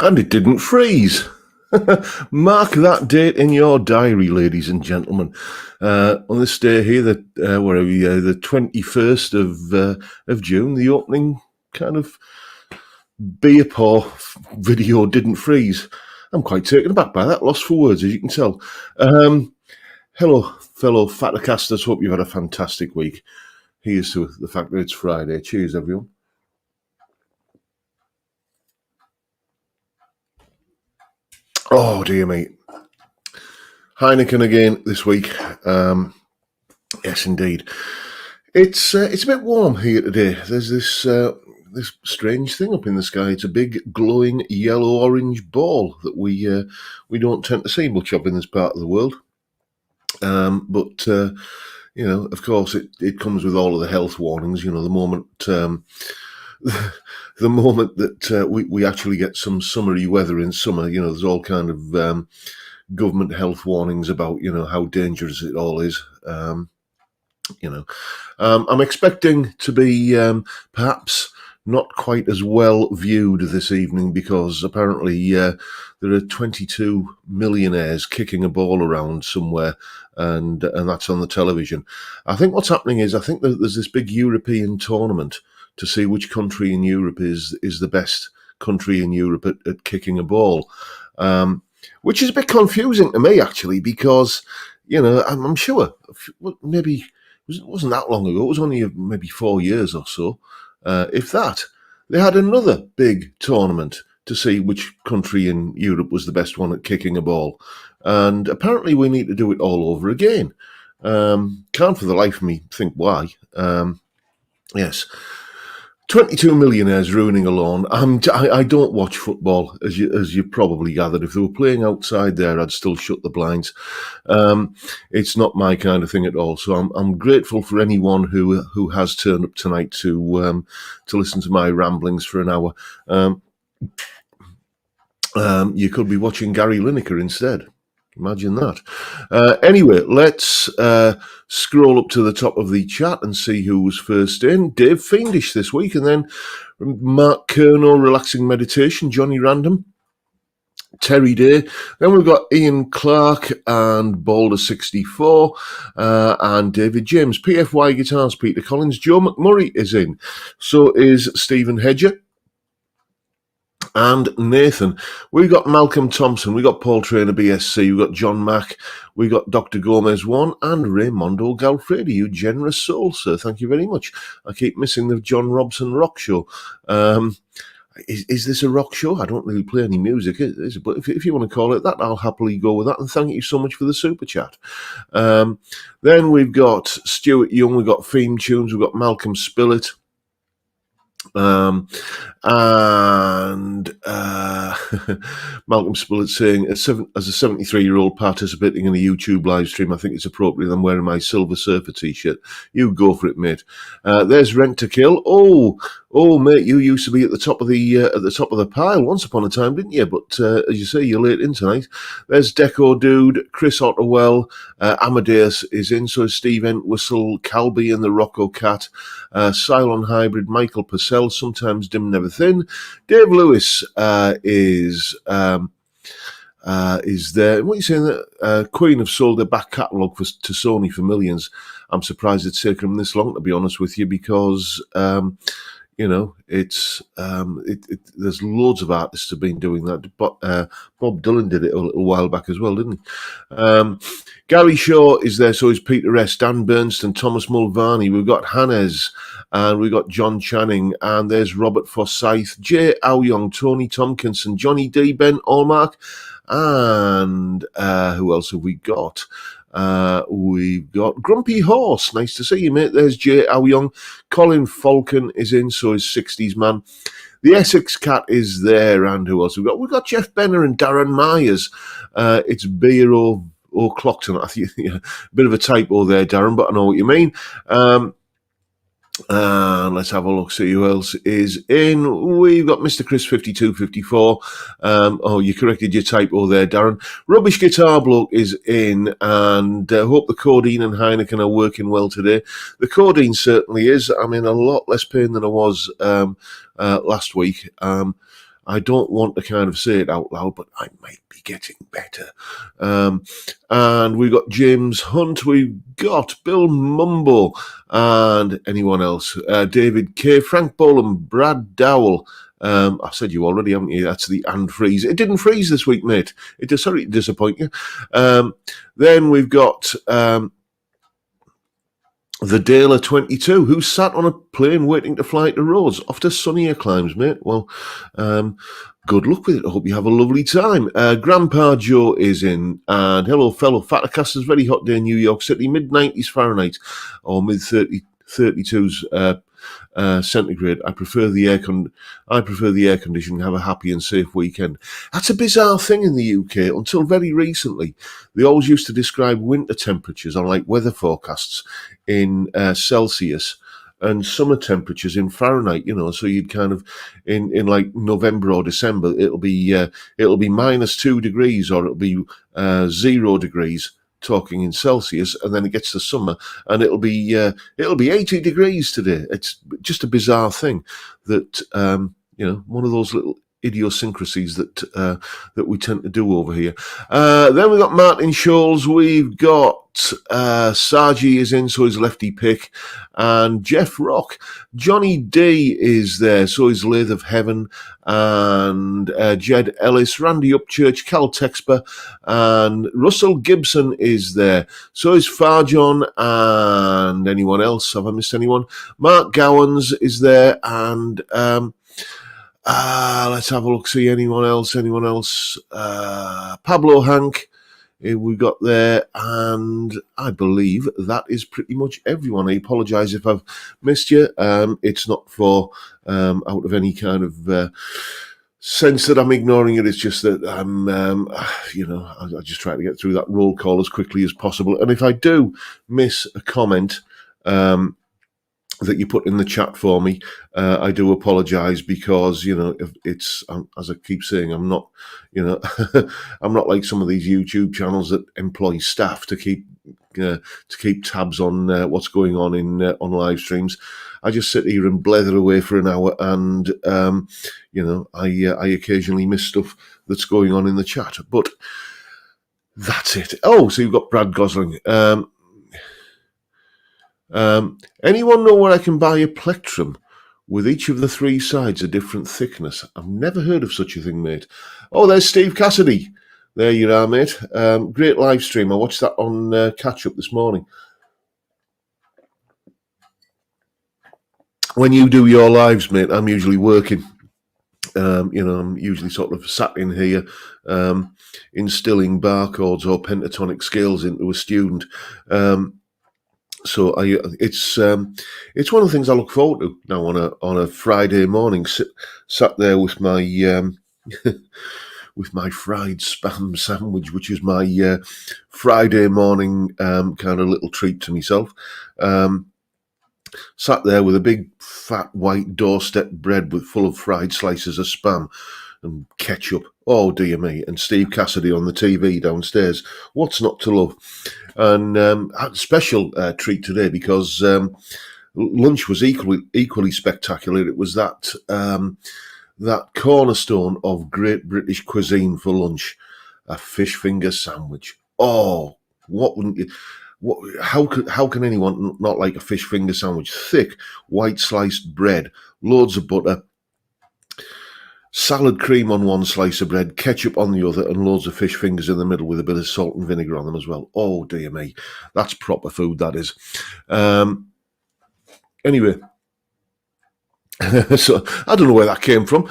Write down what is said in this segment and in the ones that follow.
And it didn't freeze. Mark that date in your diary, ladies and gentlemen. On this day here, the 21st of June, the opening kind of beer pour video didn't freeze. I'm quite taken aback by that. Lost for words, as you can tell. Hello, fellow Fatacasters. Hope you've had a fantastic week. Here's to the fact that it's Friday. Cheers, everyone. Oh, dear me. Heineken again this week. Yes, indeed. It's a bit warm here today. There's this strange thing up in the sky. It's a big glowing yellow-orange ball that we don't tend to see much of in this part of the world. But of course, it comes with all of the health warnings. The moment the moment that we actually get some summery weather in summer, there's all kind of government health warnings about how dangerous it all is. I'm expecting to be perhaps not quite as well viewed this evening because apparently there are 22 millionaires kicking a ball around somewhere, and that's on the television. I think what's happening is that there's this big European tournament to see which country in Europe is the best country in Europe at kicking a ball, which is a bit confusing to me actually because I'm sure maybe it wasn't that long ago. It was only maybe 4 years or so. If that, they had another big tournament to see which country in Europe was the best one at kicking a ball. And apparently we need to do it all over again. Can't for the life of me think why. Yes. 22 millionaires ruining a lawn. I don't watch football, as you probably gathered. If they were playing outside there, I'd still shut the blinds. It's not my kind of thing at all. So I'm grateful for anyone who has turned up tonight to listen to my ramblings for an hour. You could be watching Gary Lineker instead. Imagine that. Anyway, let's scroll up to the top of the chat and see who was first in. Dave Fiendish this week, and then Mark Kerno, Relaxing Meditation, Johnny Random, Terry Day. Then we've got Ian Clark and Boulder64 and David James. PFY Guitars, Peter Collins. Joe McMurray is in. So is Stephen Hedger. And Nathan. We've got Malcolm Thompson, we've got Paul Trainer BSC, we've got John Mack, we've got Dr. Gomez 1 and Raymondo Galfredi. You generous soul, sir. Thank you very much. I keep missing the John Robson rock show. Is this a rock show? I don't really play any music, is it? But if you want to call it that, I'll happily go with that. And thank you so much for the super chat. Then we've got Stuart Young, we've got Theme Tunes, we've got Malcolm Spillett. And Malcolm Spillett saying, as a 73-year-old participating in a YouTube live stream, I think it's appropriate I'm wearing my Silver Surfer t-shirt. You go for it, mate. There's Rent to Kill. Oh, mate, you used to be at the top of the pile once upon a time, didn't you? But as you say, you're late in tonight. There's Deco Dude, Chris Otterwell, Amadeus is in, so is Steve Entwistle, Calby and the Rocco Cat, Cylon Hybrid, Michael Purcell, Sometimes Dim Never Thin. Dave Lewis is there. What are you saying? That Queen have sold their back catalogue to Sony for millions. I'm surprised it's taken them this long, to be honest with you, because it's there's loads of artists have been doing that. But Bob Dylan did it a little while back as well, didn't he? Gary Shaw is there, so is Peter S., Dan Bernstein, Thomas Mulvaney. We've got Hannes, and we've got John Channing, and there's Robert Forsyth, Jay Aoyong, Tony Tompkinson, Johnny D, Ben Allmark, and who else have we got? We've got Grumpy Horse. Nice to see you, mate. There's Jay Aoyong. Colin Falcon is in, so is 60s Man. The Essex Cat is there, and who else we've got? We've got Jeff Benner and Darren Myers. It's Beer O'Clockton. I think a bit of a typo there, Darren, but I know what you mean. Let's have a look, see who else is in. We've got Mr. Chris 5254. You corrected your typo there, Darren. Rubbish Guitar Bloke is in, and hope the codeine and Heineken are working well today. The codeine certainly is. I'm in a lot less pain than I was last week. I don't want to kind of say it out loud, but I might be getting better. And we've got James Hunt, we've got Bill Mumbo, and anyone else? David K, Frank Bolam, Brad Dowell. I said you already, haven't you? That's the and freeze. It didn't freeze this week, mate. Sorry to disappoint you. Then we've got the Daler 22, who sat on a plane waiting to fly to Rhodes, off to sunnier climes, mate. Well, good luck with it. I hope you have a lovely time. Grandpa Joe is in, and hello, fellow Fattercasters. Very hot day in New York City, mid-90s Fahrenheit, or mid-32s centigrade. I prefer the air conditioning. Have a happy and safe weekend. That's a bizarre thing in the UK. Until very recently, they always used to describe winter temperatures on like weather forecasts in Celsius and summer temperatures in Fahrenheit. So you'd kind of in like November or December, it'll be -2 degrees, or it'll be 0 degrees, talking in Celsius, and then it gets to summer and it'll be 80 degrees today. It's just a bizarre thing that one of those little idiosyncrasies that we tend to do over here. Then we've got Martin Scholes, we've got Saji is in, so is Lefty Pick, and Jeff Rock. Johnny D is there, so is Lathe of Heaven, and Jed Ellis, Randy Upchurch, Cal Texper, and Russell Gibson is there, so is Farjon, and anyone else? Have I missed anyone? Mark Gowans is there, and let's have a look, see anyone else? Pablo Hank, we got there, and I believe that is pretty much everyone. I apologise if I've missed you. It's not for out of any kind of sense that I'm ignoring it. It's just that I just try to get through that roll call as quickly as possible. And if I do miss a comment that you put in the chat for me, I do apologise, because if it's as I keep saying, I'm not I'm not like some of these YouTube channels that employ staff to keep tabs on what's going on on live streams. I just sit here and blether away for an hour, and I occasionally miss stuff that's going on in the chat, but that's it. Oh, so you've got Brad Gosling. Anyone know where I can buy a plectrum with each of the 3 sides a different thickness? I've never heard of such a thing, mate. Oh, there's Steve Cassidy. There you are, mate. Great live stream. I watched that on Catch Up this morning. When you do your lives, mate, I'm usually working. I'm usually sort of sat in here instilling barcodes or pentatonic scales into a student. So it's one of the things I look forward to now on a Friday morning. Sat there with my with my fried spam sandwich, which is my Friday morning kind of little treat to myself. Sat there with a big fat white doorstep bread full of fried slices of spam and ketchup. Oh dear me! And Steve Cassidy on the TV downstairs. What's not to love? And had a special treat today, because lunch was equally spectacular. It was that cornerstone of great British cuisine for lunch, a fish finger sandwich. Oh, what wouldn't you? How can anyone not like a fish finger sandwich? Thick white sliced bread, loads of butter, salad cream on one slice of bread, ketchup on the other, and loads of fish fingers in the middle with a bit of salt and vinegar on them as well. Oh dear me, that's proper food, that is. Anyway, so I don't know where that came from.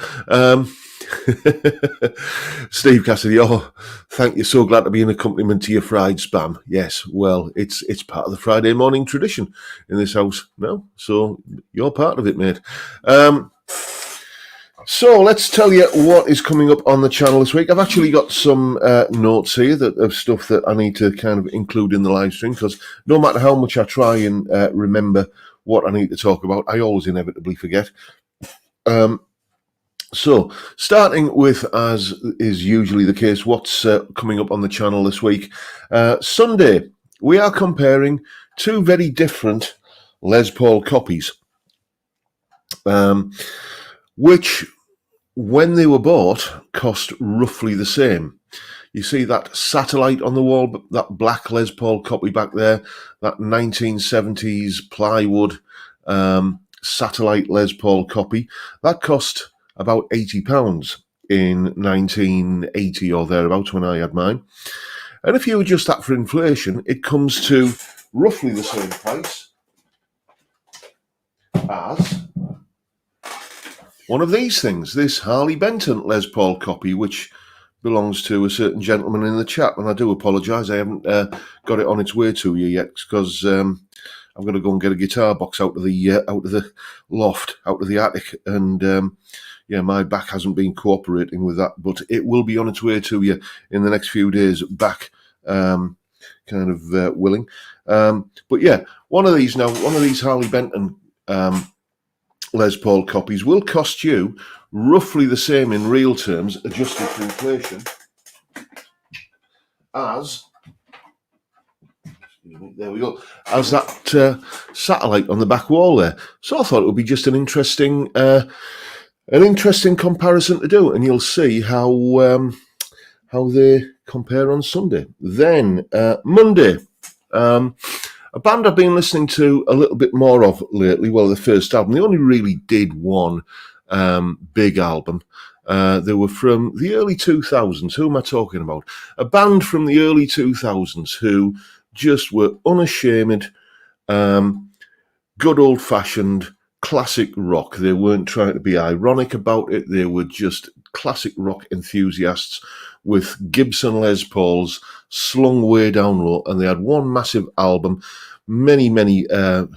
Steve Cassidy, oh, thank you. So glad to be an accompaniment to your fried spam. Yes, well, it's part of the Friday morning tradition in this house now, so you're part of it, mate. So let's tell you what is coming up on the channel this week. I've actually got some notes here of stuff that I need to kind of include in the live stream, because no matter how much I try and remember what I need to talk about, I always inevitably forget. So starting with, as is usually the case, what's coming up on the channel this week. Sunday, we are comparing 2 very different Les Paul copies, which when they were bought, cost roughly the same. You see that satellite on the wall, that black Les Paul copy back there, that 1970s plywood satellite Les Paul copy, that cost about £80 in 1980 or thereabouts when I had mine. And if you adjust that for inflation, it comes to roughly the same price as one of these things, this Harley Benton Les Paul copy, which belongs to a certain gentleman in the chat. And I do apologise, I haven't got it on its way to you yet, because I'm going to go and get a guitar box out of the loft, out of the attic, and my back hasn't been cooperating with that, but it will be on its way to you in the next few days. Back, willing, but yeah, one of these Harley Benton Les Paul copies will cost you roughly the same in real terms, adjusted for inflation, as there we go, as that satellite on the back wall there. So I thought it would be just an interesting comparison to do, and you'll see how they compare on Sunday. Then Monday, a band I've been listening to a little bit more of lately. Well, the first album, they only really did one big album. They were from the early 2000s. Who am I talking about? A band from the early 2000s who just were unashamed, good old-fashioned classic rock. They weren't trying to be ironic about it. They were just classic rock enthusiasts with Gibson Les Pauls slung way down low, and they had one massive album, many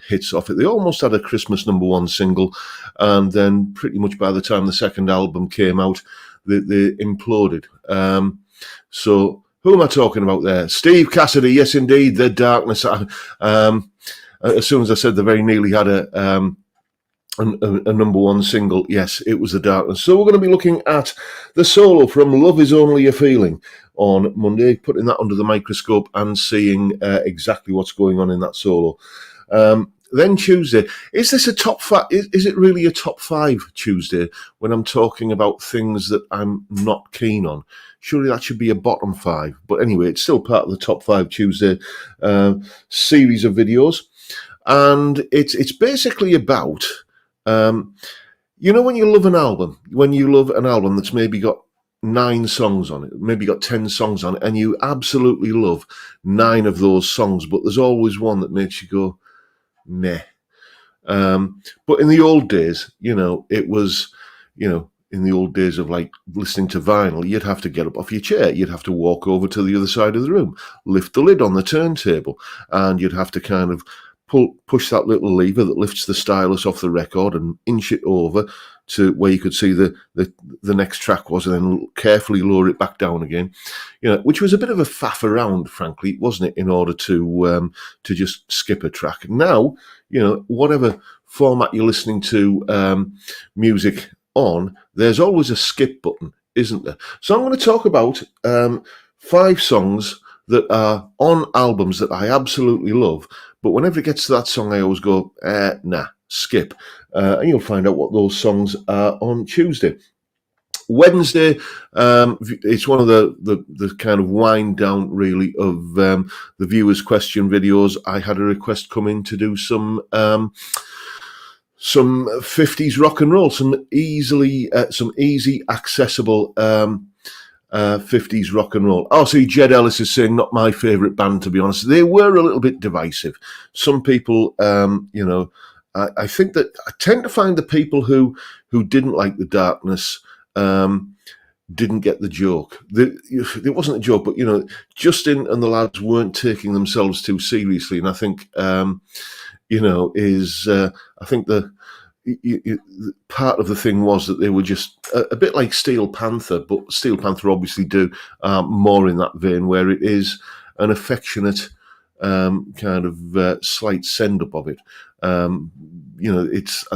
hits off it. They almost had a Christmas #1 single, and then pretty much by the time the second album came out, they imploded. So who am I talking about there? Steve Cassidy, yes indeed, The Darkness. As soon as I said they very nearly had a #1 single, yes, it was The Darkness. So we're going to be looking at the solo from Love Is Only a Feeling on Monday, putting that under the microscope and seeing exactly what's going on in that solo. Then Tuesday, is this a top five? Is it really a top five Tuesday when I'm talking about things that I'm not keen on? Surely that should be a bottom five. But anyway, it's still part of the top five Tuesday series of videos. And it's basically about, when you love an album that's maybe got 9 songs on it, maybe got 10 songs on it, and you absolutely love 9 of those songs, but there's always one that makes you go, meh. But in the old days, it was, in the old days of like listening to vinyl, you'd have to get up off your chair, you'd have to walk over to the other side of the room, lift the lid on the turntable, and you'd have to kind of push that little lever that lifts the stylus off the record and inch it over to where you could see the next track was, and then carefully lower it back down again. Which was a bit of a faff around, frankly, wasn't it? In order to just skip a track. Now, whatever format you're listening to music on, there's always a skip button, isn't there? So I'm going to talk about 5 songs that are on albums that I absolutely love, but whenever it gets to that song, I always go, nah, skip. And you'll find out what those songs are on Tuesday. Wednesday, it's one of the kind of wind down, really, of the viewers' question videos. I had a request come in to do some 50s rock and roll, some easy accessible 50s rock and roll. Oh, see, Jed Ellis is saying not my favourite band, to be honest. They were a little bit divisive. Some people, I think that I tend to find the people who didn't like The Darkness didn't get the joke. It wasn't a joke, but Justin and the lads weren't taking themselves too seriously, and I think I think the part of the thing was that they were just a bit like Steel Panther, but Steel Panther obviously do more in that vein, where it is an affectionate kind of slight send-up of it. It's...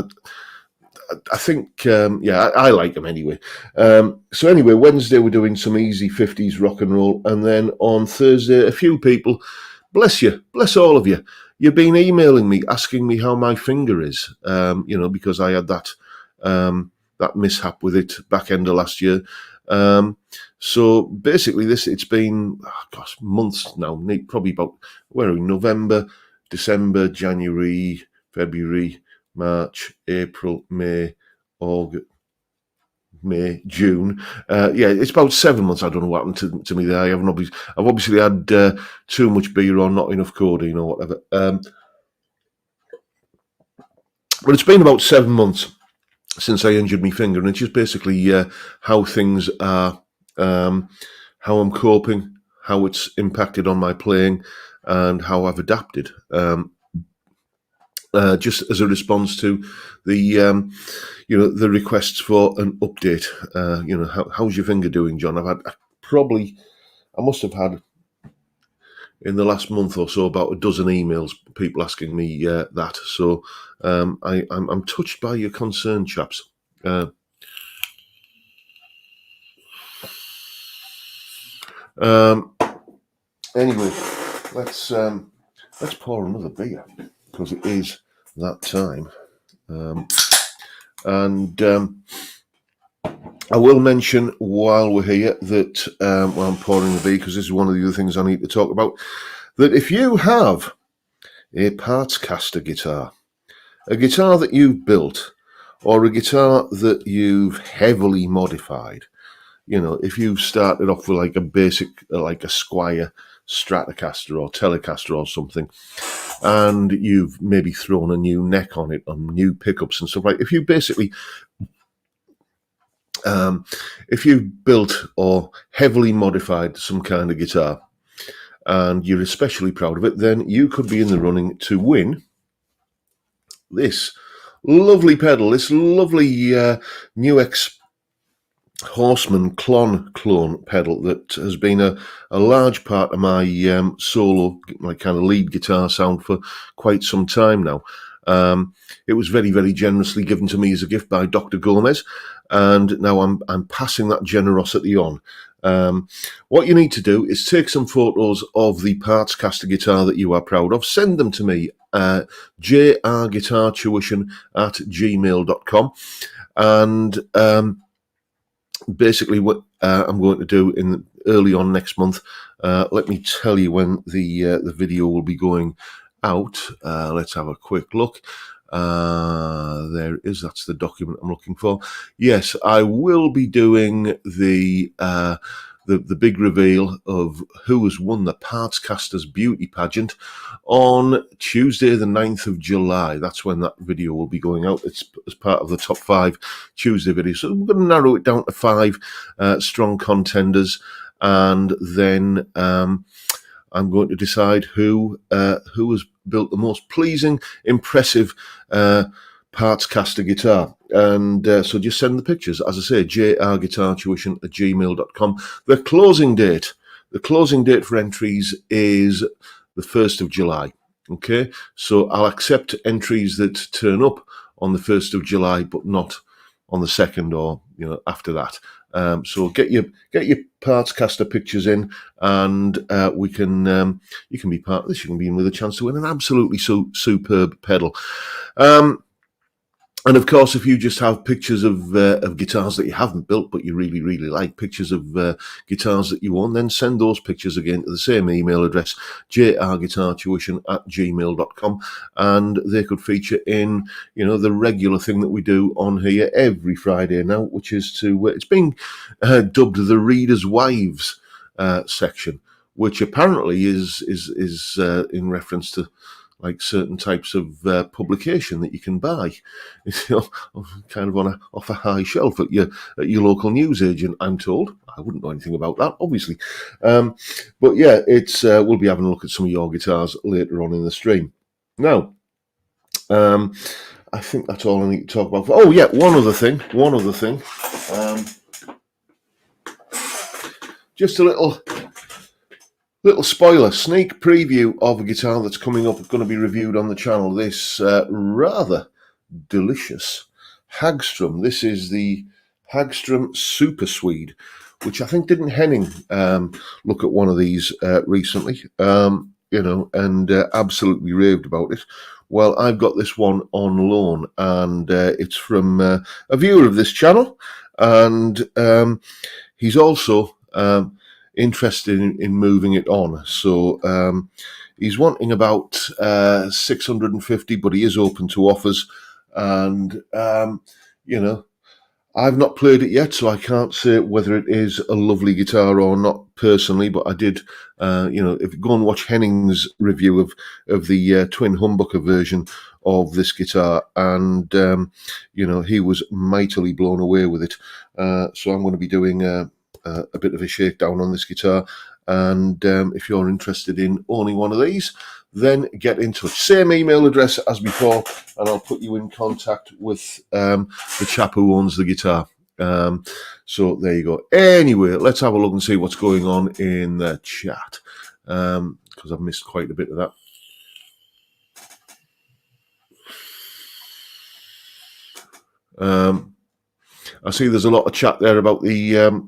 I think, I like them anyway. So anyway, Wednesday we're doing some easy 50s rock and roll. And then on Thursday, a few people, bless you, bless all of you, you've been emailing me, asking me how my finger is, because I had that that mishap with it back end of last year. So basically, it's been months now. Probably about November, December, January, February, March, April, May, August. May, June. It's about 7 months. I don't know what happened to me there. I've obviously had too much beer or not enough codeine or whatever. But it's been about 7 months since I injured my finger, and it's just basically how things are, how I'm coping, how it's impacted on my playing, and how I've adapted. Just as a response to the the requests for an update. How's your finger doing, John? I must have had in the last month or so about a dozen emails, people asking me that. So I'm touched by your concern, chaps. Anyway, let's pour another beer because it is that time. I will mention while we're here that while I'm pouring the beer, because this is one of the other things I need to talk about, that if you have a parts caster guitar, a guitar that you've built, or a guitar that you've heavily modified, if you've started off with like a basic, like a Squier Stratocaster or Telecaster or something, and you've maybe thrown a new neck on it, on new pickups and stuff like that. If you basically, if you've built or heavily modified some kind of guitar and you're especially proud of it, then you could be in the running to win this lovely pedal, this lovely Nuex Horseman clone pedal that has been a large part of my solo, my kind of lead guitar sound for quite some time now. It was very, very generously given to me as a gift by Dr. Gomez, and now I'm passing that generosity on. What you need to do is take some photos of the parts caster guitar that you are proud of, send them to me, jrguitartuition@gmail.com, and basically what I'm going to do in early on next month, let me tell you when the video will be going out. Let's have a quick look. There it is. That's the document I'm looking for. Yes, I will be doing the big reveal of who has won the Parts Casters Beauty Pageant on Tuesday, the 9th of July. That's when that video will be going out. It's as part of the top 5 Tuesday videos. So we're going to narrow it down to 5 strong contenders, and then I'm going to decide who has built the most pleasing, impressive parts caster guitar. And so just send the pictures. As I say, jrguitartuition@gmail.com. The closing date for entries is the 1st of July. Okay, so I'll accept entries that turn up on the 1st of July, but not on the 2nd or after that. So get your parts caster pictures in, and you can be part of this. You can be in with a chance to win an absolutely superb pedal. And of course, if you just have pictures of guitars that you haven't built but you really, really like, pictures of guitars that you own, then send those pictures again to the same email address, jrguitartuition@gmail.com, and they could feature in, the regular thing that we do on here every Friday now, which is it's been dubbed the Readers' Wives section, which apparently is in reference to like certain types of publication that you can buy, kind of off a high shelf at your local newsagent, I'm told. I wouldn't know anything about that, obviously. But yeah, it's we'll be having a look at some of your guitars later on in the stream. Now, I think that's all I need to talk about. Oh yeah, one other thing. Just a little spoiler, sneak preview of a guitar that's coming up, going to be reviewed on the channel. This rather delicious Hagstrom. This is the Hagstrom Super Swede, which I think didn't Henning look at one of these recently, and absolutely raved about it. Well, I've got this one on loan, and it's from a viewer of this channel, and he's also interested in moving it on. So he's wanting about 650, but he is open to offers, and you know, I've not played it yet, so I can't say whether it is a lovely guitar or not personally, but I did, if you go and watch Henning's review of the twin humbucker version of this guitar, and, he was mightily blown away with it. So I'm going to be doing a bit of a shakedown on this guitar, and if you're interested in owning one of these, then get in touch. Same email address as before, and I'll put you in contact with the chap who owns the guitar. So there you go. Anyway, let's have a look and see what's going on in the chat, because I've missed quite a bit of that. I see there's a lot of chat there about the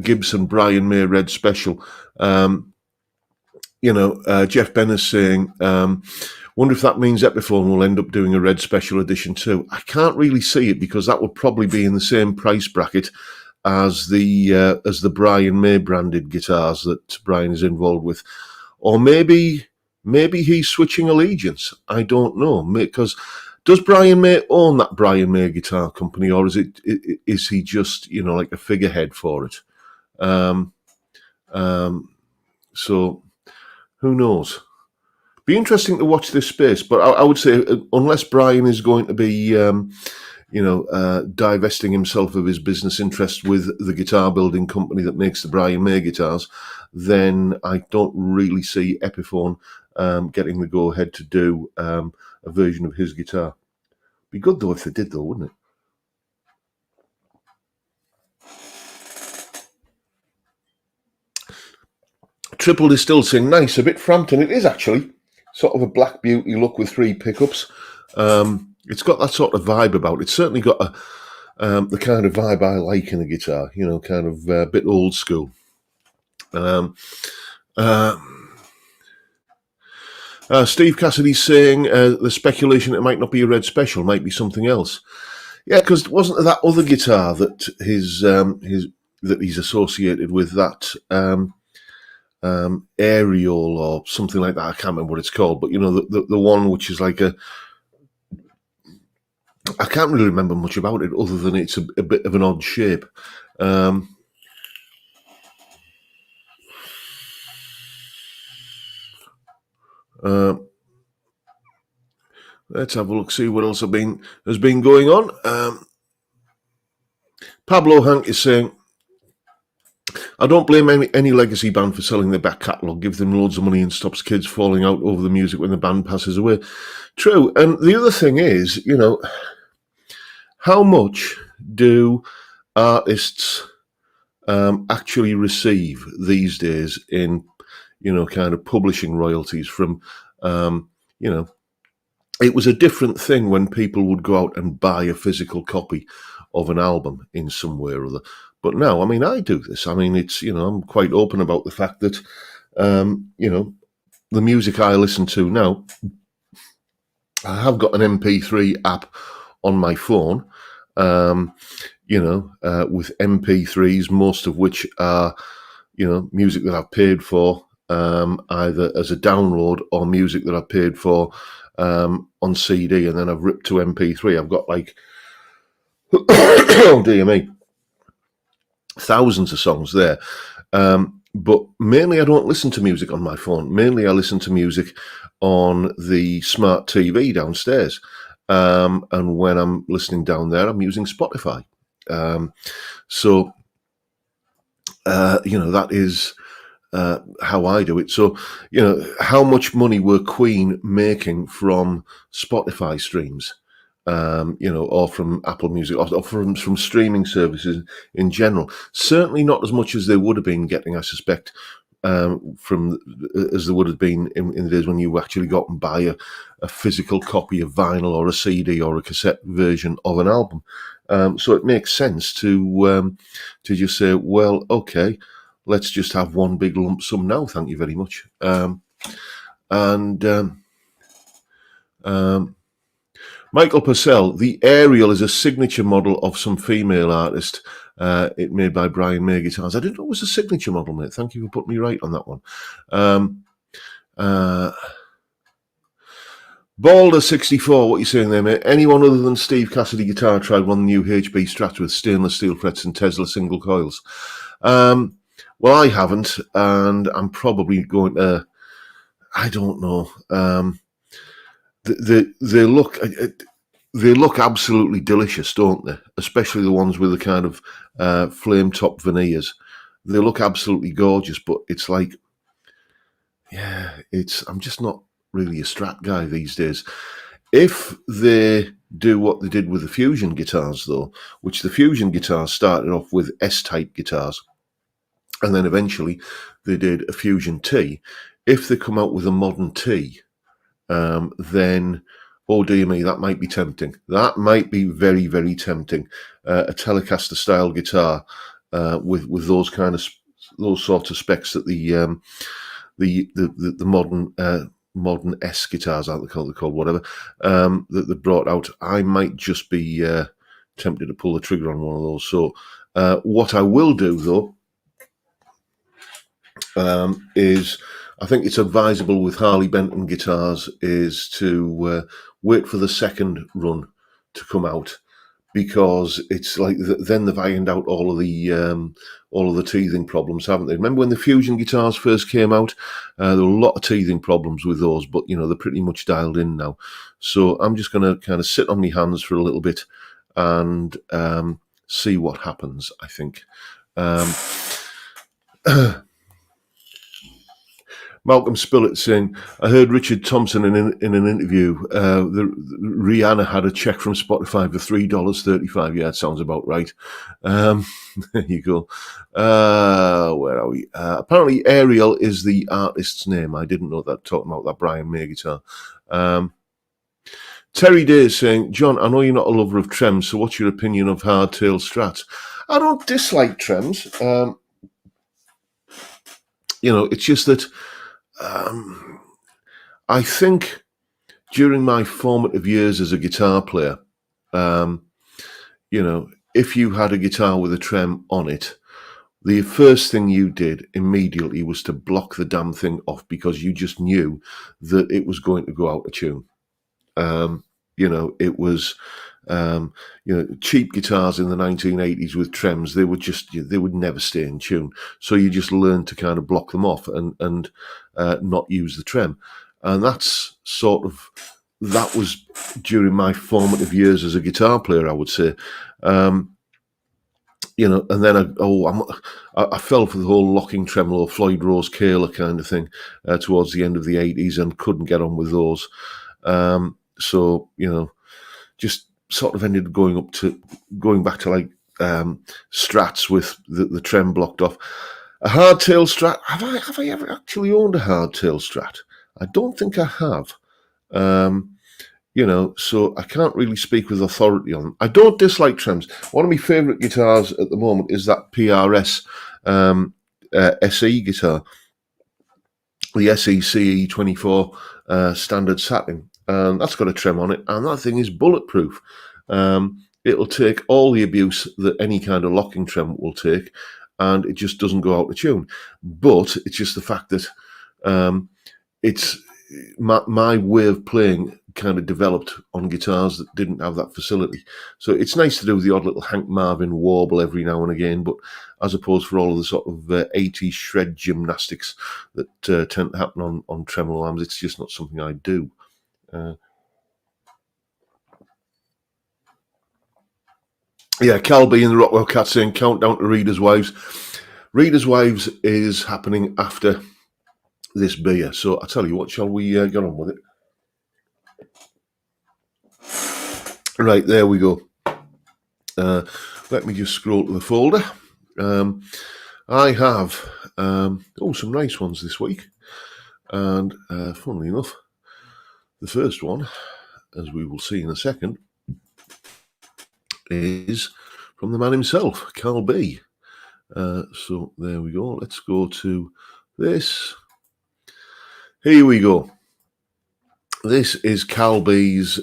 Gibson Brian May Red Special. Jeff Benner's saying, wonder if that means Epiphone will end up doing a Red Special Edition too. I can't really see it, because that would probably be in the same price bracket as the Brian May branded guitars that Brian is involved with. Or maybe he's switching allegiance. I don't know, because does Brian May own that Brian May guitar company, or is he just like a figurehead for it? So who knows? Be interesting to watch this space, but I would say unless Brian is going to be, divesting himself of his business interest with the guitar building company that makes the Brian May guitars, then I don't really see Epiphone getting the go ahead to do a version of his guitar. Be good though if they did, though, wouldn't it? Triple Distill saying nice, a bit Frampton. It is actually sort of a Black Beauty look with 3 pickups. It's got that sort of vibe about it. It's certainly got the kind of vibe I like in a guitar, kind of a bit old school. Steve Cassidy's saying the speculation it might not be a Red Special, might be something else. Yeah, because wasn't there that other guitar that he's associated with, that Aerial or something like that? I can't remember what it's called, but the one which is like I can't really remember much about it other than it's a bit of an odd shape. Let's have a look, see what else has been going on. Pablo Hank is saying, I don't blame any legacy band for selling their back catalogue, give them loads of money and stops kids falling out over the music when the band passes away. True. And the other thing is, how much do artists actually receive these days in, kind of publishing royalties from, it was a different thing when people would go out and buy a physical copy of an album in some way or other. But now, I do this. It's, I'm quite open about the fact that, the music I listen to now, I have got an MP3 app on my phone, with MP3s, most of which are, music that I've paid for, either as a download or music that I've paid for on CD, and then I've ripped to MP3. I've got like, oh dear me, thousands of songs there. But mainly I don't listen to music on my phone. Mainly I listen to music on the smart TV downstairs. And when I'm listening down there, I'm using Spotify. That is how I do it. So, how much money were Queen making from Spotify streams? Or from Apple Music, or from streaming services in general. Certainly not as much as they would have been getting, I suspect, as there would have been in the days when you actually got and buy a physical copy of vinyl or a CD or a cassette version of an album. So it makes sense to just say, well, okay, let's just have one big lump sum now. Thank you very much. Michael Purcell, the Aerial is a signature model of some female artist. It made by Brian May Guitars. I didn't know it was a signature model, mate. Thank you for putting me right on that one. Balder64, what are you saying there, mate? Anyone other than Steve Cassidy Guitar tried one of the new HB Strats with stainless steel frets and Tesla single coils? Well, I haven't, and I'm probably going to. I don't know. They look absolutely delicious, don't they? Especially the ones with the kind of flame top veneers. They look absolutely gorgeous, but it's like, yeah, I'm just not really a Strat guy these days. If they do what they did with the Fusion guitars, though, which the Fusion guitars started off with S-type guitars, and then eventually they did a Fusion T. If they come out with a modern T, then, oh dear me, that might be tempting. That might be very, very tempting. A Telecaster style guitar with those sorts of specs that the modern S guitars, aren't they called whatever, that they brought out. I might just be tempted to pull the trigger on one of those. So what I will do though is, I think it's advisable with Harley Benton guitars is to wait for the second run to come out, because it's like then they've ironed out all of the teething problems, haven't they? Remember when the Fusion guitars first came out? There were a lot of teething problems with those, but they're pretty much dialed in now. So I'm just going to kind of sit on my hands for a little bit and see what happens, I think. Malcolm Spillett saying, I heard Richard Thompson in an interview, Rihanna had a check from Spotify for $3.35. Yeah, it sounds about right. There you go. Where are we? Apparently Ariel is the artist's name. I didn't know that, talking about that Brian May guitar. Terry Day is saying, John, I know you're not a lover of trems, so what's your opinion of hardtail Strats? I don't dislike trems. It's just that I think during my formative years as a guitar player, if you had a guitar with a trem on it, the first thing you did immediately was to block the damn thing off, because you just knew that it was going to go out of tune. It was, cheap guitars in the 1980s with trems, they would never stay in tune. So you just learn to kind of block them off and not use the trem. And that was during my formative years as a guitar player, I would say. And then I fell for the whole locking tremolo, Floyd Rose Kahler kind of thing towards the end of the 80s, and couldn't get on with those. So just sort of ended going back to like Strats with the trem blocked off. A hardtail Strat. Have I ever actually owned a hardtail Strat? I don't think I have. So I can't really speak with authority on them. I don't dislike trems. One of my favourite guitars at the moment is that PRS SE guitar, the SE 24 standard satin. And that's got a trem on it, and that thing is bulletproof. It'll take all the abuse that any kind of locking trem will take, and it just doesn't go out of tune. But it's just the fact that it's my way of playing kind of developed on guitars that didn't have that facility. So it's nice to do the odd little Hank Marvin warble every now and again, but as opposed for all of the sort of 80s shred gymnastics that tend to happen on tremolo arms, it's just not something I do. Cal B in the Rockwell Cat saying countdown to Reader's Wives. Reader's Wives is happening after this beer, so I tell you what, shall we get on with it? Right, there we go. Let me just scroll to the folder. I have some nice ones this week, and funnily enough, the first one, as we will see in a second, is from the man himself, Cal B. So there we go. Let's go to this. Here we go. This is Calby's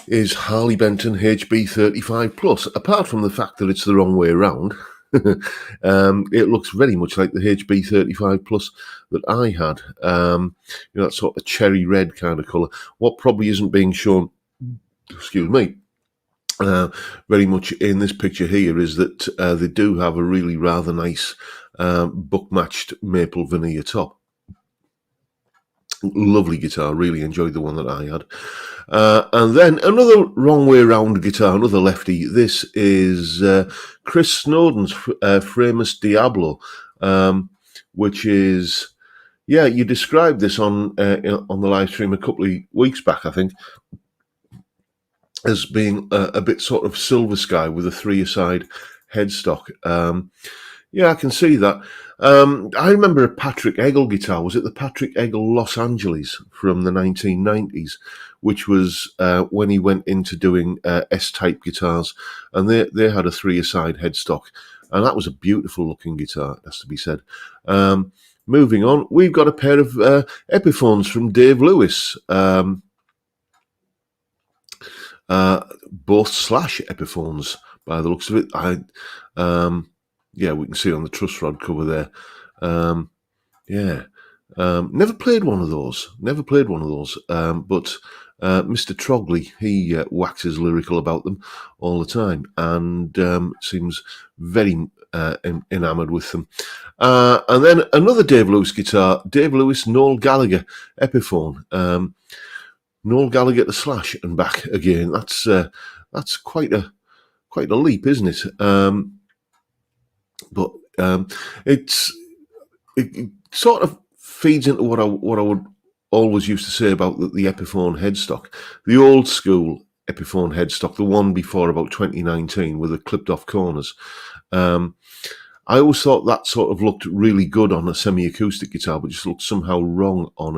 is Harley Benton HB35 Plus. Apart from the fact that it's the wrong way around, it looks very much like the HB35 Plus that I had. That sort of cherry red kind of colour. What probably isn't being shown, excuse me, very much in this picture here is that they do have a really rather nice buck-matched maple veneer top. Lovely guitar, really enjoyed the one that I had. And then another wrong way around guitar, another lefty. This is Chris Snowden's Framus Diablo, which is, you described this on the live stream a couple of weeks back, I think, as being a bit sort of silver sky with a 3-a-side headstock. I can see that. I remember a Patrick Eggle guitar. Was it the Patrick Eggle Los Angeles from the 1990s, which was when he went into doing S-type guitars, and they had a 3-a-side headstock, and that was a beautiful looking guitar, has to be said. Moving on, we've got a pair of Epiphones from Dave Lewis. Both slash Epiphones by the looks of it. We can see on the truss rod cover there. Never played one of those. But Mr. Trogley, he waxes lyrical about them all the time, and seems very enamoured with them. And then another Dave Lewis guitar, Dave Lewis Noel Gallagher Epiphone. Noel Gallagher to slash and back again. That's quite a leap, isn't it? But it sort of feeds into what I would always used to say about the Epiphone headstock, the old school Epiphone headstock, the one before about 2019 with the clipped off corners. I always thought that sort of looked really good on a semi-acoustic guitar, but just looked somehow wrong on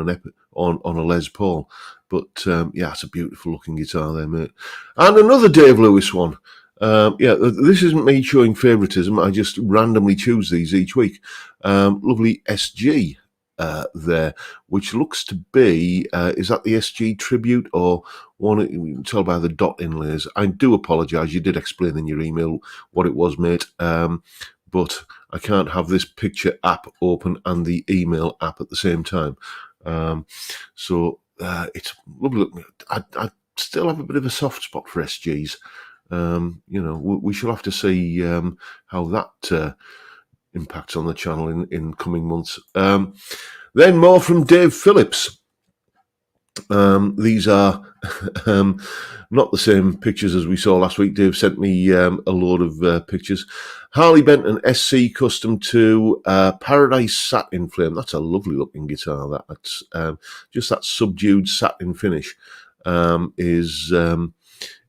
on a Les Paul. But it's a beautiful looking guitar there, mate. And another Dave Lewis one. This isn't me showing favouritism. I just randomly choose these each week. Lovely SG there, which looks to be, is that the SG tribute or one? You can tell by the dot inlays. I do apologise. You did explain in your email what it was, mate. But I can't have this picture app open and the email app at the same time. So it's lovely. I still have a bit of a soft spot for SGs. We shall have to see how that impacts on the channel in coming months. Then more from Dave Phillips. These are not the same pictures as we saw last week. Dave sent me a load of pictures. Harley Benton SC Custom 2 Paradise Satin Flame. That's a lovely looking guitar. That's just that subdued satin finish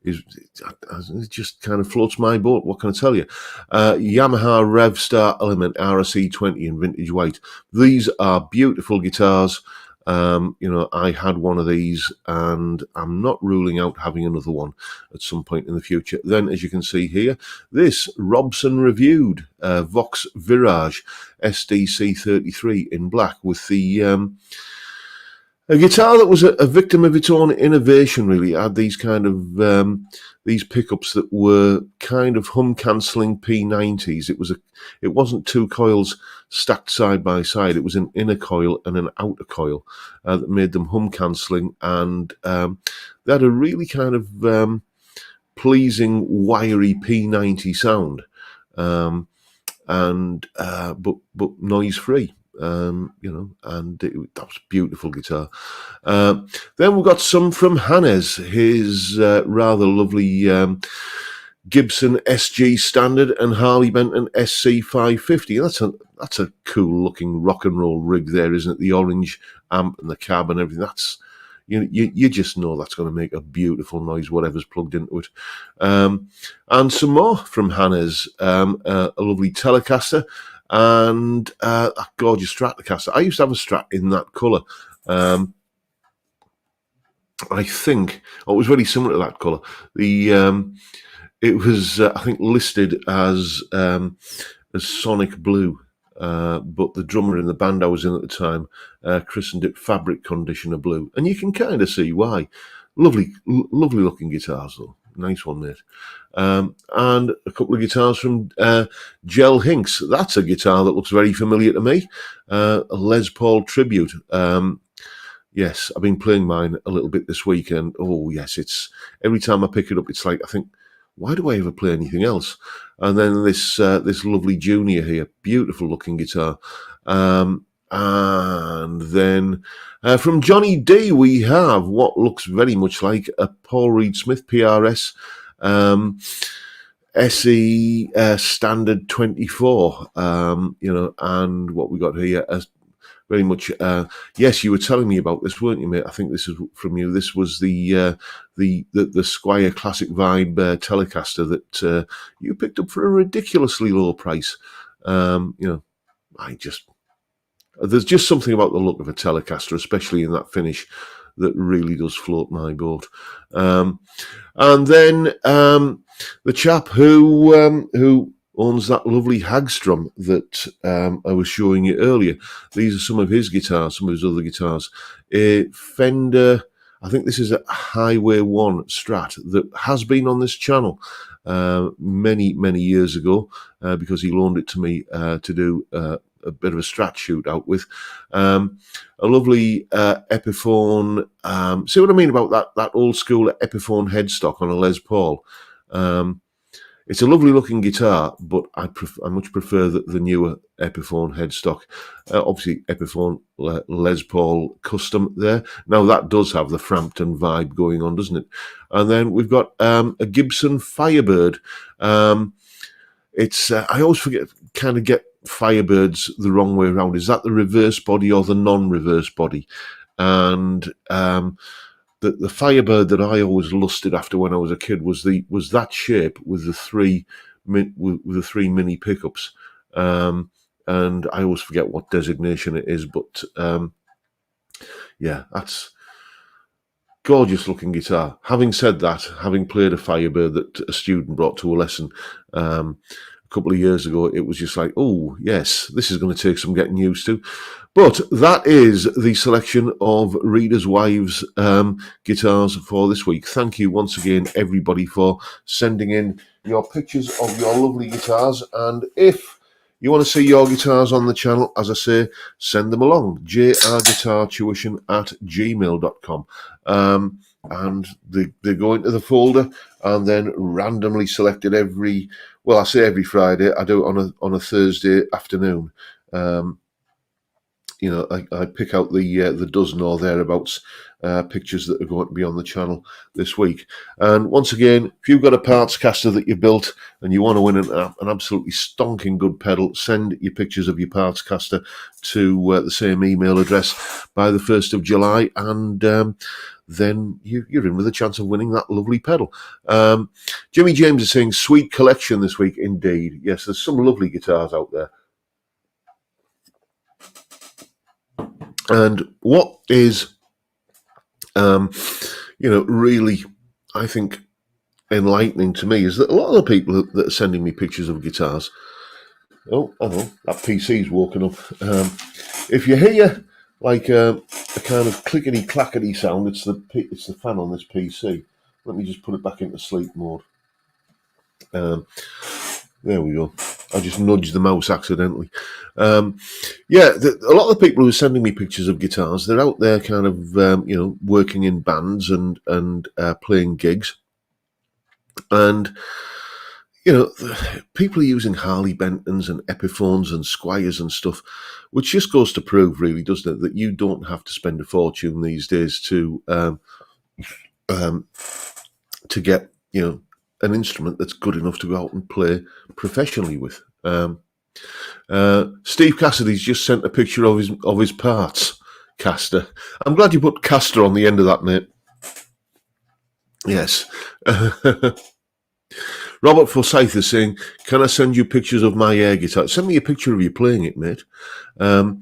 it just kind of floats my boat. What can I tell you? Yamaha Revstar Element RSE20 in vintage white. These are beautiful guitars. I had one of these, and I'm not ruling out having another one at some point in the future. Then, as you can see here, this Robson reviewed Vox Virage SDC33 in black with the a guitar that was a victim of its own innovation, really. It had these kind of these pickups that were kind of hum cancelling P90s. It wasn't two coils stacked side by side. It was an inner coil and an outer coil that made them hum cancelling, and they had a really kind of pleasing wiry P90 sound, but noise free. And that was a beautiful guitar. Then we've got some from Hannes, his rather lovely Gibson SG Standard and Harley Benton SC 550. That's a cool looking rock and roll rig there, isn't it? The orange amp and the cab and everything. That's you just know that's going to make a beautiful noise, whatever's plugged into it. And some more from Hannes, a lovely Telecaster. And a gorgeous Stratocaster. I used to have a Strat in that colour. I think it was very similar to that colour. It was I think listed as Sonic Blue. but the drummer in the band I was in at the time christened it Fabric Conditioner Blue, and you can kind of see why. Lovely looking guitars though. Nice one, mate. And a couple of guitars from Gel Hinks. That's a guitar that looks very familiar to me. A Les Paul Tribute. Yes, I've been playing mine a little bit this week, and oh yes, it's every time I pick it up, it's like I think, why do I ever play anything else? And then this lovely Junior here, beautiful looking guitar. And then from Johnny D, we have what looks very much like a Paul Reed Smith PRS SE Standard 24. And what we got here, very much. Yes, you were telling me about this, weren't you, mate? I think this is from you. This was the Squier Classic Vibe Telecaster that you picked up for a ridiculously low price. There's just something about the look of a Telecaster, especially in that finish, that really does float my boat. And then the chap who owns that lovely Hagstrom that I was showing you earlier. These are some of his guitars, some of his other guitars. A Fender, I think this is a Highway 1 Strat that has been on this channel many, many years ago because he loaned it to me to do a bit of a Strat shootout with. A lovely Epiphone. See what I mean about that old school Epiphone headstock on a Les Paul? It's a lovely looking guitar, but I much prefer the newer Epiphone headstock. Obviously, Epiphone Les Paul custom there. Now that does have the Frampton vibe going on, doesn't it? And then we've got a Gibson Firebird. It's I always kind of get Firebirds the wrong way around. Is that the reverse body or the non-reverse body? And the Firebird that I always lusted after when I was a kid was that shape with the three mini pickups, and I always forget what designation it is. But yeah, that's gorgeous looking guitar. Having said that, having played a Firebird that a student brought to a lesson a couple of years ago, it was just like, oh yes, this is going to take some getting used to. But that is the selection of Readers' Wives guitars for this week. Thank you once again, everybody, for sending in your pictures of your lovely guitars. And if you want to see your guitars on the channel, as I say, send them along. jrguitartuition@gmail.com. And they go into the folder and then randomly selected every Friday. I do it on a Thursday afternoon. I pick out the dozen or thereabouts pictures that are going to be on the channel this week. And once again, if you've got a parts caster that you built and you want to win an absolutely stonking good pedal, send your pictures of your parts caster to the same email address by the 1st of July, and then you're in with a chance of winning that lovely pedal. Jimmy James is saying, sweet collection this week. Indeed. Yes, there's some lovely guitars out there. And what is, really, I think, enlightening to me is that a lot of the people that are sending me pictures of guitars, oh, I know, that PC's woken up. If you hear like a kind of clickety-clackety sound, it's the fan on this PC. Let me just put it back into sleep mode. There we go. I just nudged the mouse accidentally. A lot of the people who are sending me pictures of guitars, they're out there kind of, working in bands and playing gigs. And, people are using Harley Bentons and Epiphones and Squiers and stuff, which just goes to prove, really, doesn't it, that you don't have to spend a fortune these days to get, an instrument that's good enough to go out and play professionally with. Steve Cassidy's just sent a picture of his parts caster. I'm glad you put caster on the end of that, mate. Yes. Robert Forsyth is saying, can I send you pictures of my air guitar? Send me a picture of you playing it, mate. Do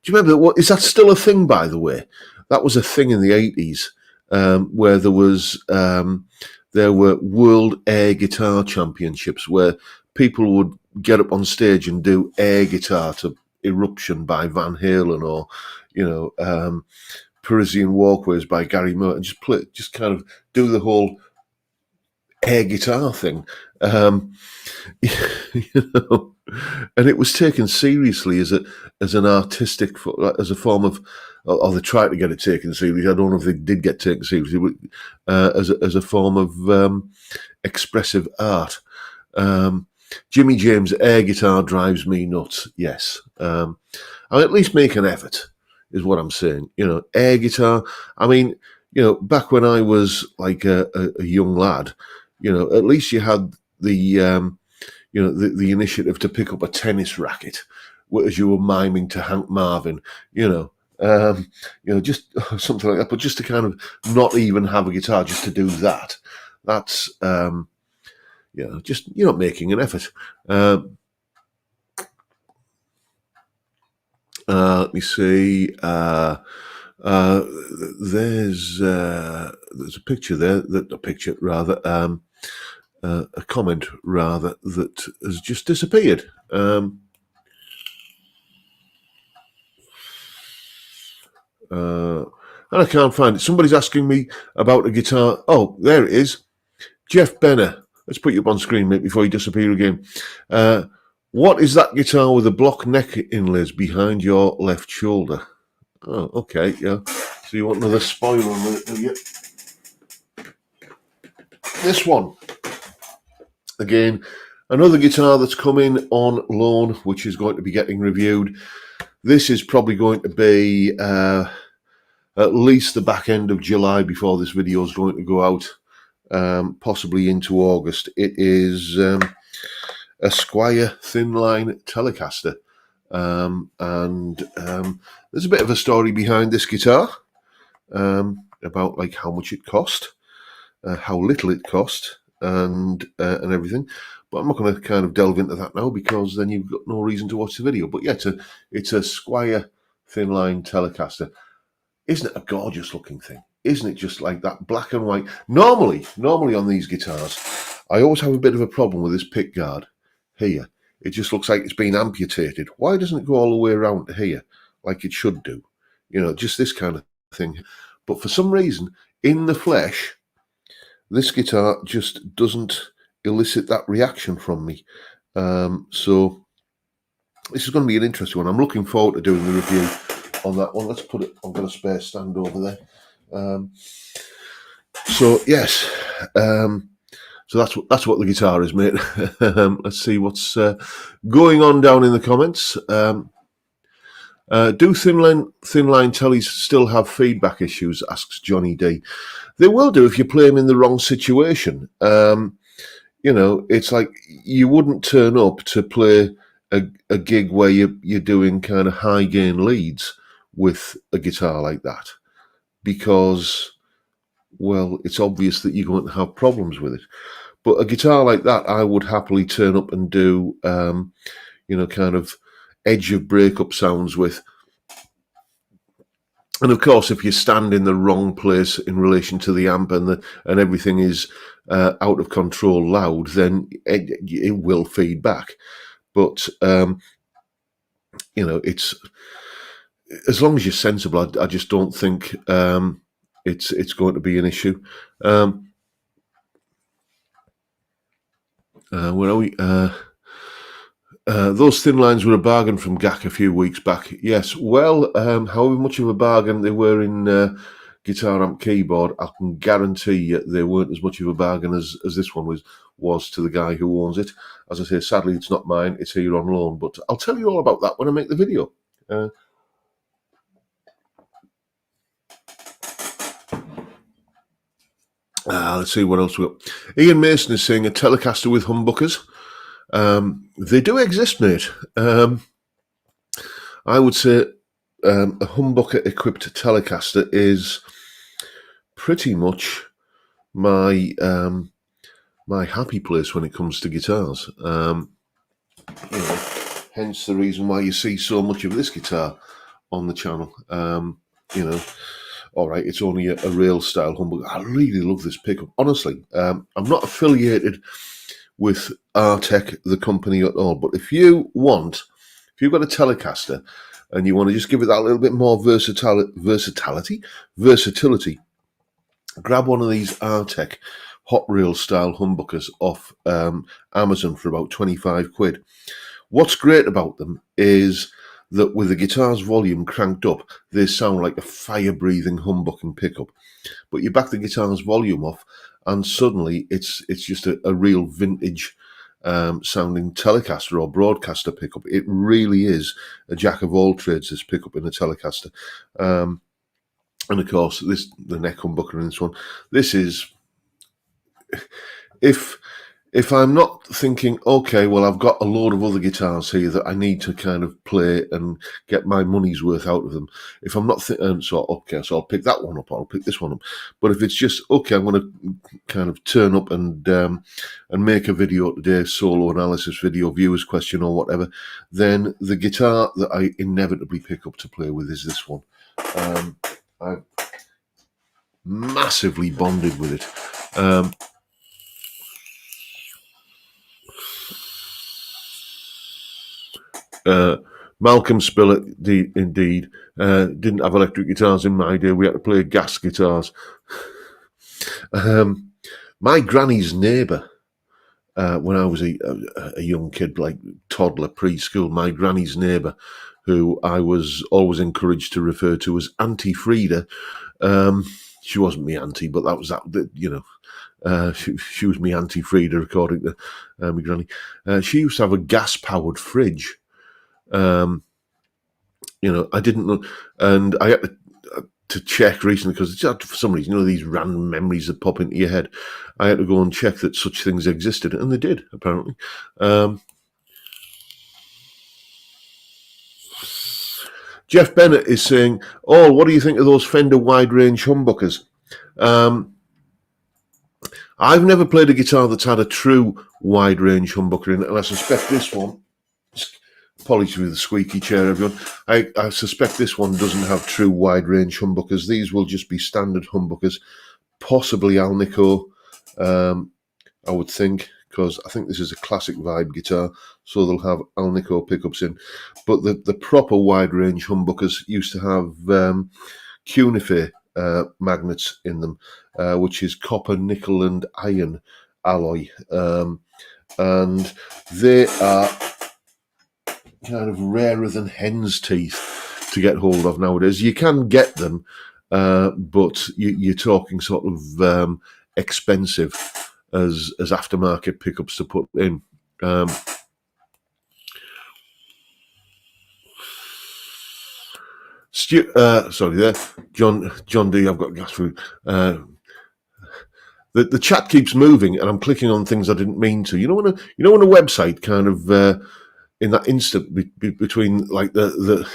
you remember, is that still a thing, by the way? That was a thing in the 80s where there were World Air Guitar Championships where people would get up on stage and do air guitar to Eruption by Van Halen, or Parisian Walkways by Gary Moore, and just kind of do the whole air guitar thing. And it was taken seriously as an artistic, as a form of, or they tried to get it taken seriously. I don't know if they did get taken seriously, but as a form of expressive art. Jimmy James' air guitar drives me nuts. Yes, I'll at least make an effort, is what I'm saying. Air guitar. I mean, back when I was like a young lad, at least you had the the initiative to pick up a tennis racket as you were miming to Hank Marvin, just something like that. But just to kind of not even have a guitar, just to do that, that's just you're not making an effort. Let me see. There's a picture there. A comment rather that has just disappeared. And I can't find it. Somebody's asking me about a guitar. Oh, there it is. Jeff Benner. Let's put you up on screen, mate, before you disappear again. What is that guitar with the block neck inlays behind your left shoulder? Oh, okay, yeah. So you want another spoiler alert, do you? This one. Again, another guitar that's coming on loan, which is going to be getting reviewed. This is probably going to be at least the back end of July before this video is going to go out, possibly into August. It is a Squier thin line Telecaster. And there's a bit of a story behind this guitar, about like how much it cost, how little it cost, and everything. But I'm not going to kind of delve into that now, because then you've got no reason to watch the video. But yeah, it's a Squier thin line Telecaster. Isn't it a gorgeous looking thing? Isn't it just like that black and white? Normally on these guitars, I always have a bit of a problem with this pick guard here. It just looks like it's been amputated. Why doesn't it go all the way around to here like it should do? Just this kind of thing. But for some reason, in the flesh, this guitar just doesn't elicit that reaction from me. So this is going to be an interesting one. I'm looking forward to doing the review on that one. Let's put it, I've got a spare stand over there. So yes, so that's what the guitar is, mate. Let's see what's going on down in the comments. Do thin line tellies still have feedback issues? Asks Johnny D. They will do if you play them in the wrong situation. It's like you wouldn't turn up to play a gig where you're doing kind of high gain leads with a guitar like that, because, well, it's obvious that you're going to have problems with it. But a guitar like that, I would happily turn up and do, kind of edge of breakup sounds with. And of course, if you stand in the wrong place in relation to the amp and everything is out of control loud, then it will feed back. But it's, as long as you're sensible, I just don't think it's going to be an issue. Where are we? Those thin lines were a bargain from GAC a few weeks back. Yes, well, however much of a bargain they were in Guitar Amp Keyboard, I can guarantee you they weren't as much of a bargain as this one was to the guy who owns it. As I say, sadly, it's not mine. It's here on loan. But I'll tell you all about that when I make the video. Let's see what else we got. Ian Mason is saying a Telecaster with humbuckers. They do exist, mate. I would say a humbucker-equipped Telecaster is pretty much my my happy place when it comes to guitars. Hence the reason why you see so much of this guitar on the channel. All right, it's only a rail style humbucker. I really love this pickup. Honestly, I'm not affiliated with Artec, the company at all. But if you've got a Telecaster and you want to just give it that little bit more versatility, grab one of these Artec hot reel style humbuckers off Amazon for about 25 quid. What's great about them is that with the guitar's volume cranked up, they sound like a fire-breathing humbucking pickup. But you back the guitar's volume off, and suddenly it's just a real vintage sounding Telecaster or broadcaster pickup. It really is a jack of all trades, this pickup in a Telecaster. And of course, the neck humbucker in this one. This is, if I'm not thinking, okay, well, I've got a load of other guitars here that I need to kind of play and get my money's worth out of them. If I'm not so I'll pick that one up, or I'll pick this one up. But if it's just, okay, I'm going to kind of turn up and make a video today, solo analysis video, viewers question or whatever, then the guitar that I inevitably pick up to play with is this one. I've massively bonded with it. Malcolm Spillett, indeed, didn't have electric guitars in my day. We had to play gas guitars. My granny's neighbour, when I was a young kid, like toddler, preschool, my granny's neighbour, who I was always encouraged to refer to as Auntie Frida. She wasn't me auntie, but that was that. You know, she was me Auntie Frida, according to my granny. She used to have a gas-powered fridge. You know, I didn't know, and I had to check recently because for some reason, you know, these random memories that pop into your head. I had to go and check that such things existed, and they did, apparently. Jeff Bennett is saying, "Oh, what do you think of those Fender wide range humbuckers?" I've never played a guitar that's had a true wide range humbucker in it, and I suspect this one. Apologies with the squeaky chair, everyone. I suspect this one doesn't have true wide-range humbuckers. These will just be standard humbuckers, possibly Alnico, I would think, because I think this is a classic vibe guitar, so they'll have Alnico pickups in. But the proper wide-range humbuckers used to have Cunife magnets in them, which is copper, nickel, and iron alloy. And they are kind of rarer than hen's teeth to get hold of nowadays. You can get them, but you're talking sort of expensive as aftermarket pickups to put in. Sorry there, John D. I've got gas food. The chat keeps moving, and I'm clicking on things I didn't mean to. You know when a website kind of in that instant between like the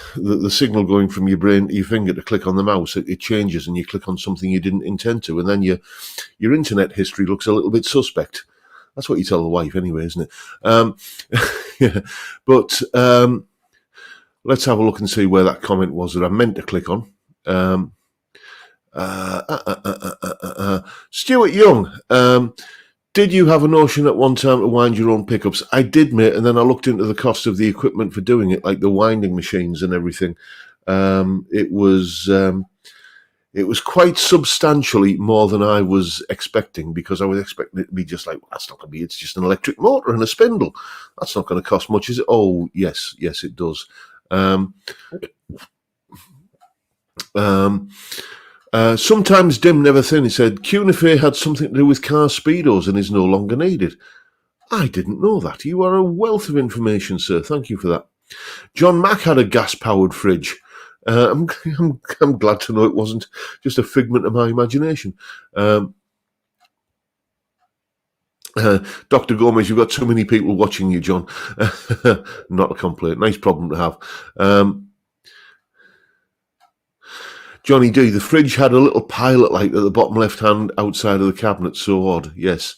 signal going from your brain to your finger to click on the mouse, it changes and you click on something you didn't intend to, and then your internet history looks a little bit suspect. That's what you tell the wife anyway, isn't it? Yeah. But let's have a look and see where that comment was that I meant to click on. Stuart Young, did you have a notion at one time to wind your own pickups? I did, mate, and then I looked into the cost of the equipment for doing it, like the winding machines and everything. It was quite substantially more than I was expecting, because I was expecting it to be just like, well, that's not going to be, it's just an electric motor and a spindle. That's not going to cost much, is it? Oh, yes, it does. Sometimes dim, never thin. He said Cunife had something to do with car speedos and is no longer needed. I didn't know that. You are a wealth of information, sir. Thank you for that. John Mack had a gas-powered fridge. I'm glad to know it wasn't just a figment of my imagination. Dr. Gomez, you've got too many people watching you, John. Not a complaint. Nice problem to have. Johnny D, the fridge had a little pilot light at the bottom left-hand outside of the cabinet. So odd, yes.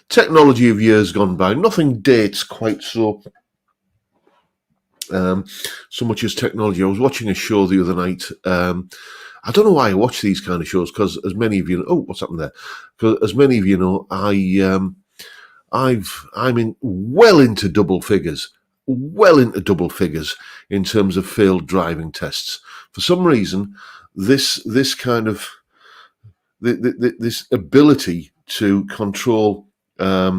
Technology of years gone by. Nothing dates quite so much as technology. I was watching a show the other night. I don't know why I watch these kind of shows, because as many of you know, oh, what's happened there? Because as many of you know, I'm in well into double figures, in terms of failed driving tests. For some reason, this kind of this ability to control a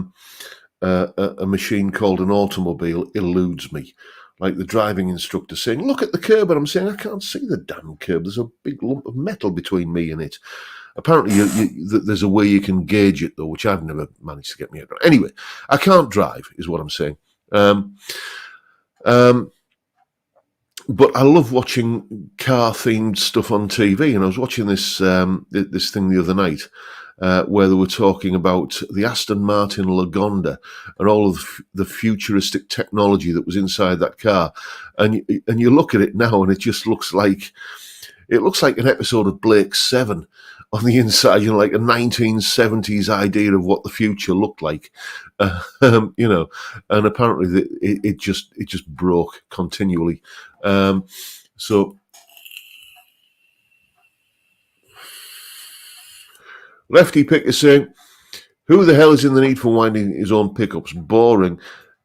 machine called an automobile eludes me. Like the driving instructor saying, "Look at the curb," and I'm saying, "I can't see the damn curb. There's a big lump of metal between me and it." Apparently, there's a way you can gauge it, though, which I've never managed to get me around. Anyway, I can't drive, is what I'm saying. But I love watching car-themed stuff on TV, and I was watching this this thing the other night where they were talking about the Aston Martin Lagonda and all of the futuristic technology that was inside that car, and you look at it now, and it just looks like an episode of Blake's Seven on the inside, like a 1970s idea of what the future looked like, and apparently it just broke continually. So Lefty Pick is saying, who the hell is in the need for winding his own pickups? Boring.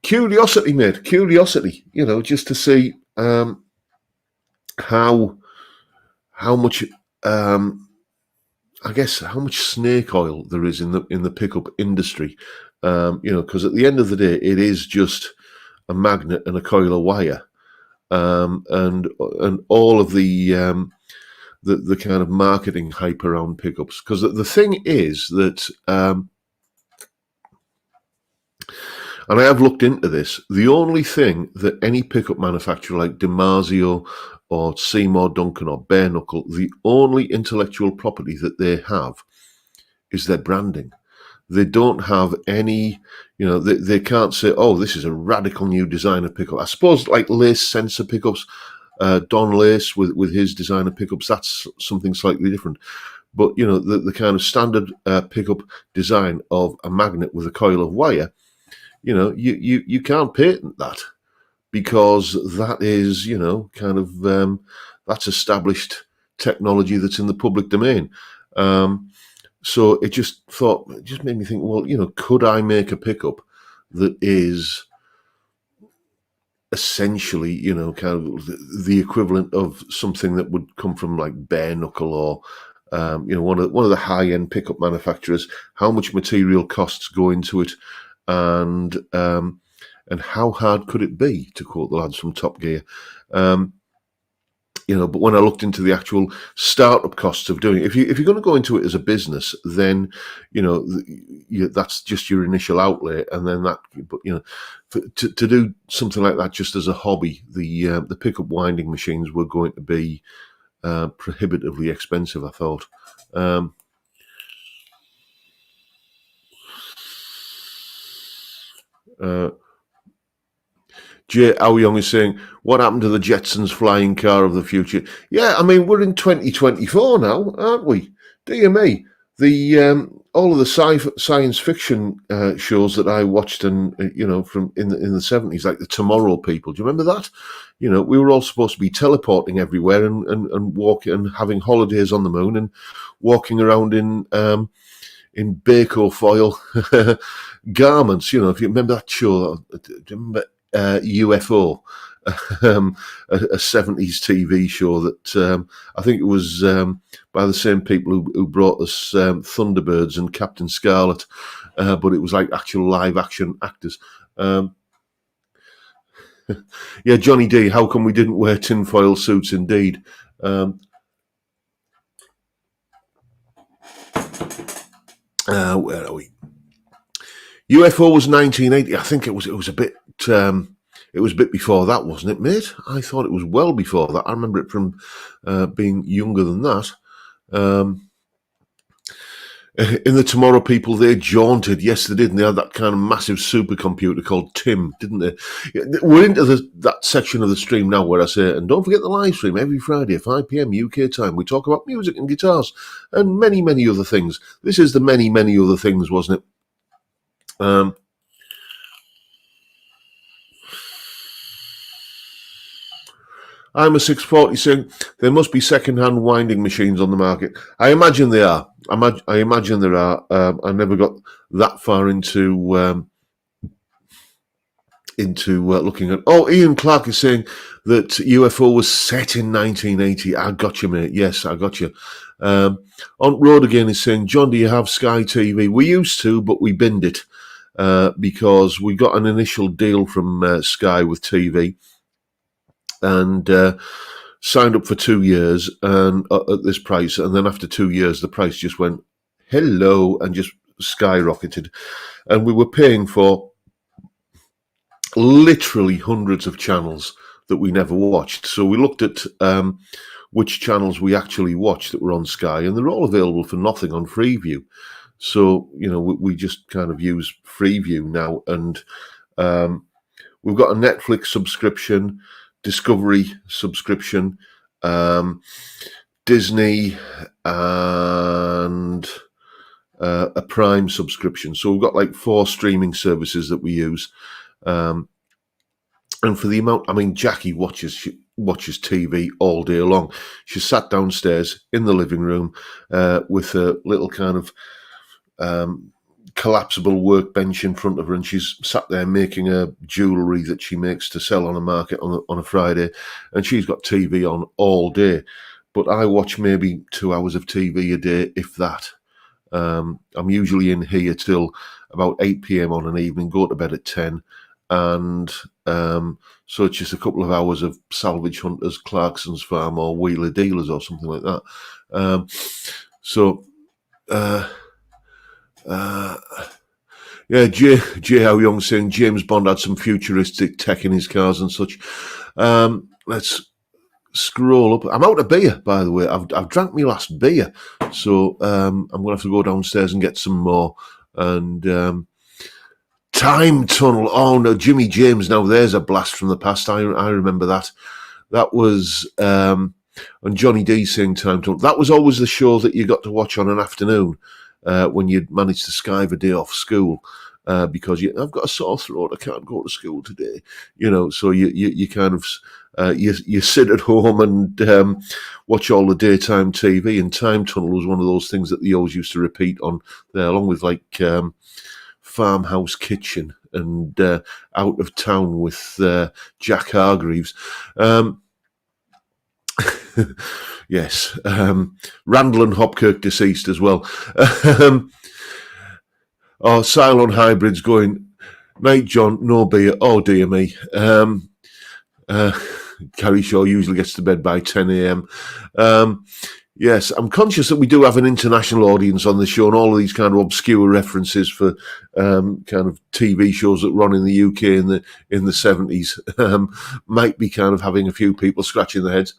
Curiosity, mate. Curiosity, just to see how much I guess how much snake oil there is in the pickup industry, because at the end of the day, it is just a magnet and a coil of wire, and all of the kind of marketing hype around pickups. Because the thing is that, and I have looked into this, the only thing that any pickup manufacturer like DiMarzio or Seymour Duncan or Bare Knuckle, the only intellectual property that they have is their branding. They don't have any, they can't say, oh, this is a radical new design of pickup. I suppose like Lace sensor pickups, Don Lace with his design of pickups, that's something slightly different. But, the kind of standard pickup design of a magnet with a coil of wire, you can't patent that, because that is, that's established technology that's in the public domain. So it just made me think, well, could I make a pickup that is essentially, kind of the equivalent of something that would come from like Bare Knuckle or, one of the high-end pickup manufacturers? How much material costs go into it, and how hard could it be, to quote the lads from Top Gear? But when I looked into the actual startup costs of doing it, if you're going to go into it as a business, then that's just your initial outlay, and then to do something like that just as a hobby, the pickup winding machines were going to be prohibitively expensive, I thought. Jay Aoyong is saying, what happened to the Jetsons flying car of the future? Yeah, I mean, we're in 2024 now, aren't we? Dear me. All of the science fiction shows that I watched, and from in the 70s, like the Tomorrow People. Do you remember that? We were all supposed to be teleporting everywhere and walking and having holidays on the moon and walking around in Baco foil garments. If you remember that show, do you remember UFO? A 70s TV show that I think it was by the same people who brought us Thunderbirds and Captain Scarlet, but it was like actual live action actors. Yeah, Johnny D, how come we didn't wear tinfoil suits? Indeed. Where are we? UFO was 1980. I think it was a bit. It was a bit before that, wasn't it, mate? I thought it was well before that. I remember it from being younger than that. In the Tomorrow People, they jaunted. Yes, they did. And they had that kind of massive supercomputer called Tim, didn't they? We're into that section of the stream now where I say, and don't forget the live stream every Friday at 5 p.m. UK time. We talk about music and guitars and many, many other things. This is the many, many other things, wasn't it? I'm a 640 saying there must be second-hand winding machines on the market. I imagine they are. I imagine there are. I never got that far into looking at. Oh, Ian Clark is saying that UFO was set in 1980. I got you, mate. Yes, I got you. On Road Again is saying, John, do you have Sky TV? We used to, but we binned it because we got an initial deal from Sky with TV and signed up for 2 years and at this price. And then after 2 years, the price just went hello and just skyrocketed. And we were paying for literally hundreds of channels that we never watched. So we looked at which channels we actually watched that were on Sky, and they're all available for nothing on Freeview. So, we just kind of use Freeview now. And we've got a Netflix subscription, Discovery subscription, Disney, and a Prime subscription. So we've got like 4 streaming services that we use. And for the amount, Jackie watches TV all day long. She sat downstairs in the living room with a little kind of collapsible workbench in front of her, and she's sat there making her jewellery that she makes to sell on a market on a Friday, and she's got TV on all day. But I watch maybe 2 hours of TV a day, if that. I'm usually in here till about 8 p.m. on an evening, go to bed at 10. And so it's just a couple of hours of Salvage Hunters, Clarkson's Farm, or Wheeler Dealers, or something like that. J. How Young saying James Bond had some futuristic tech in his cars and such. Let's scroll up. I'm out of beer, by the way. I've drank my last beer, so I'm going to have to go downstairs and get some more. And Time Tunnel. Oh no, Jimmy James. Now there's a blast from the past. I remember that. That was and Johnny D saying Time Tunnel. That was always the show that you got to watch on an afternoon when you'd managed to skive a day off school because I've got a sore throat. I can't go to school today. So you kind of you sit at home and watch all the daytime TV. And Time Tunnel was one of those things that they always used to repeat on there, along with like Farmhouse Kitchen and Out of Town with Jack Hargreaves. Yes. Randall and Hopkirk deceased as well. Cylon Hybrids going, night John, no beer. Oh dear me. Carrie Shaw usually gets to bed by 10 a.m. Yes, I'm conscious that we do have an international audience on the show, and all of these kind of obscure references for kind of TV shows that run in the UK in the 70s might be kind of having a few people scratching their heads.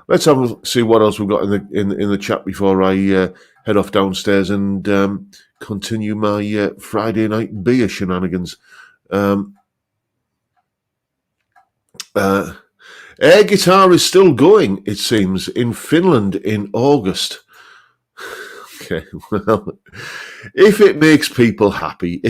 Let's see what else we've got in the chat before I head off downstairs and continue my Friday night beer shenanigans. Air guitar is still going, it seems, in Finland in August. Okay, well, if it makes people happy,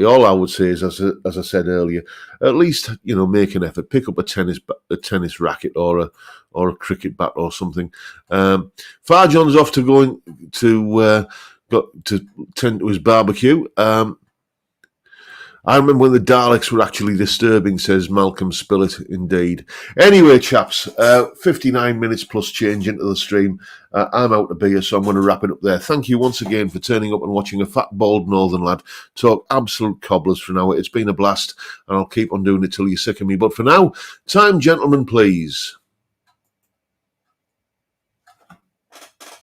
all I would say is, as I said earlier, at least make an effort, pick up a tennis racket or a cricket bat or something. Farjohn's off to going to tend to his barbecue. I remember when the Daleks were actually disturbing, says Malcolm Spillett, indeed. Anyway, chaps, 59 minutes plus change into the stream. I'm out of beer, so I'm going to wrap it up there. Thank you once again for turning up and watching a fat, bald northern lad talk absolute cobblers for an hour. It's been a blast, and I'll keep on doing it till you're sick of me. But for now, time, gentlemen, please.